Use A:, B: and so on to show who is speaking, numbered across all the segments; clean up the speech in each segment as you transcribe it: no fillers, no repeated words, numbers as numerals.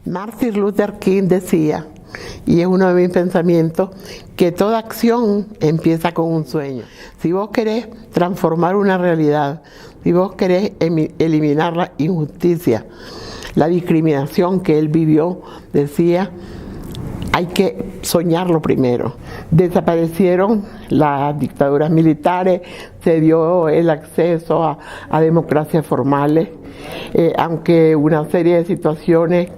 A: Martin Luther King decía, y es uno de mis pensamientos, que toda acción empieza con un sueño. Si vos querés transformar una realidad, si vos querés eliminar la injusticia, la discriminación que él vivió, decía, hay que soñarlo primero. Desaparecieron las dictaduras militares, se dio el acceso a democracias formales, aunque una serie de situaciones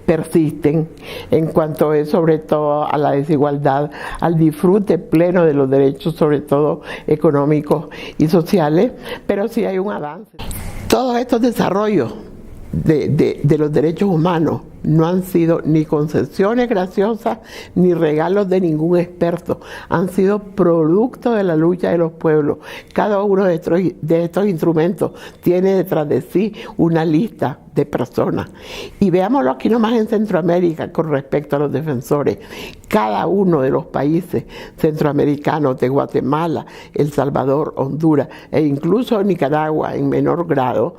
A: persisten en cuanto es sobre todo a la desigualdad, al disfrute pleno de los derechos, sobre todo económicos y sociales, pero sí hay un avance. Todos estos desarrollos de los derechos humanos no han sido ni concesiones graciosas ni regalos de ningún experto, han sido producto de la lucha de los pueblos. Cada uno de estos instrumentos tiene detrás de sí una lista de personas. Y veámoslo aquí nomás en Centroamérica con respecto a los defensores. Cada uno de los países centroamericanos, de Guatemala, El Salvador, Honduras e incluso Nicaragua en menor grado,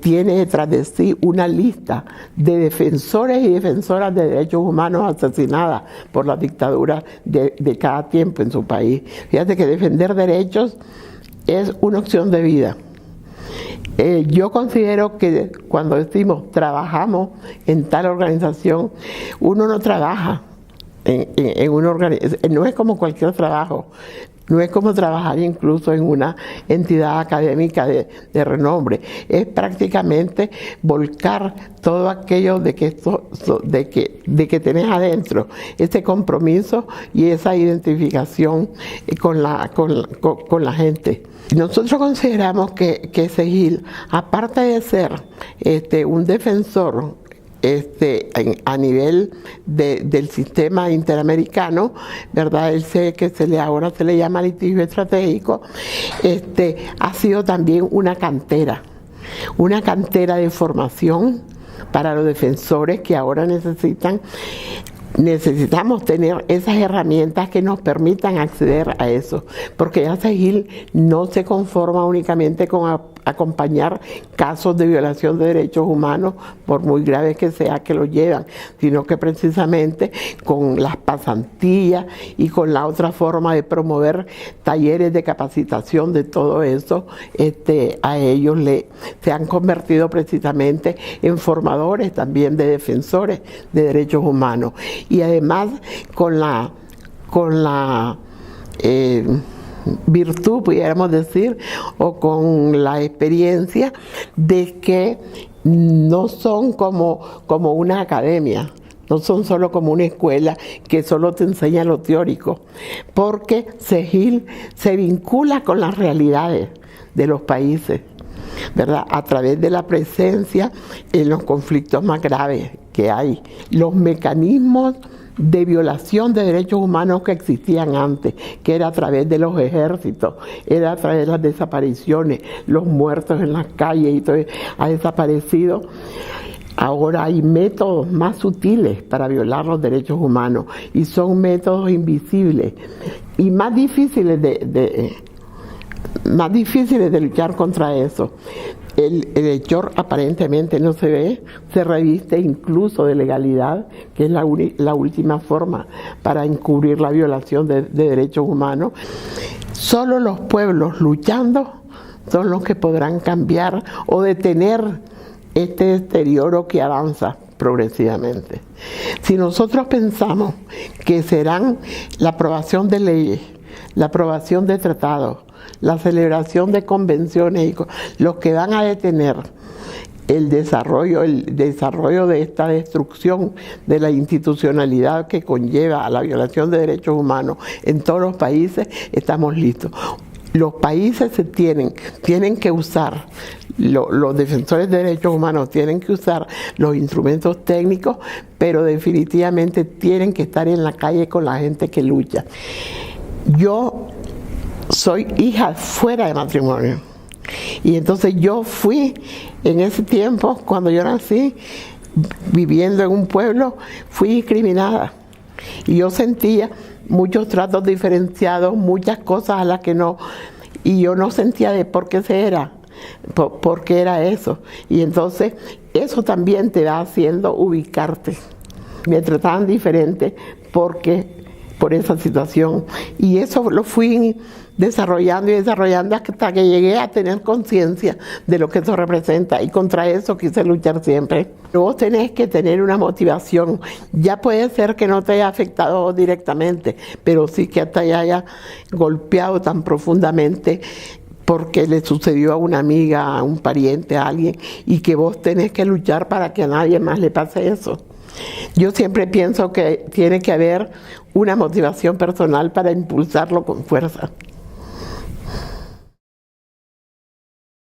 A: tiene detrás de sí una lista de defensores y defensoras de derechos humanos asesinadas por la dictadura de cada tiempo en su país. Fíjate que defender derechos es una opción de vida. Yo considero que cuando decimos trabajamos en tal organización, uno no trabaja en una organización, no es como cualquier trabajo. No es como trabajar incluso en una entidad académica de renombre. Es prácticamente volcar todo aquello de que tenés adentro, ese compromiso y esa identificación con la gente. Nosotros consideramos que SEGIL, aparte de ser un defensor a nivel del sistema interamericano, ¿verdad? Él sé que ahora se le llama litigio estratégico, ha sido también una cantera de formación para los defensores que ahora necesitamos tener esas herramientas que nos permitan acceder a eso, porque ya SEGIL no se conforma únicamente con acompañar casos de violación de derechos humanos, por muy graves que sea que lo llevan, sino que precisamente con las pasantías y con la otra forma de promover talleres de capacitación de todo eso, a ellos se han convertido precisamente en formadores también de defensores de derechos humanos. Y además con la virtud, pudiéramos decir, o con la experiencia de que no son como una academia, no son solo como una escuela que solo te enseña lo teórico, porque SEGIL se vincula con las realidades de los países, ¿verdad? A través de la presencia en los conflictos más graves que hay, los mecanismos de violación de derechos humanos que existían antes, que era a través de los ejércitos, era a través de las desapariciones, los muertos en las calles y todo ha desaparecido. Ahora hay métodos más sutiles para violar los derechos humanos y son métodos invisibles y más difíciles de luchar contra eso. El hechor aparentemente no se ve, se reviste incluso de legalidad, que es la última forma para encubrir la violación de derechos humanos. Solo los pueblos luchando son los que podrán cambiar o detener este deterioro que avanza progresivamente. Si nosotros pensamos que serán la aprobación de leyes, la aprobación de tratados, la celebración de convenciones, los que van a detener el desarrollo de esta destrucción de la institucionalidad que conlleva a la violación de derechos humanos en todos los países, estamos listos. Los países tienen que usar, los defensores de derechos humanos tienen que usar los instrumentos técnicos, pero definitivamente tienen que estar en la calle con la gente que lucha. Yo soy hija fuera de matrimonio y entonces yo fui en ese tiempo, cuando yo nací, viviendo en un pueblo, fui discriminada y yo sentía muchos tratos diferenciados, muchas cosas a las que no, y yo no sentía de por qué era eso. Y entonces eso también te va haciendo ubicarte. Me trataban diferente por esa situación, y eso lo fui desarrollando y desarrollando hasta que llegué a tener conciencia de lo que eso representa, y contra eso quise luchar siempre. Vos tenés que tener una motivación. Ya puede ser que no te haya afectado directamente, pero sí que te haya golpeado tan profundamente porque le sucedió a una amiga, a un pariente, a alguien, y que vos tenés que luchar para que a nadie más le pase eso. Yo siempre pienso que tiene que haber una motivación personal para impulsarlo con fuerza.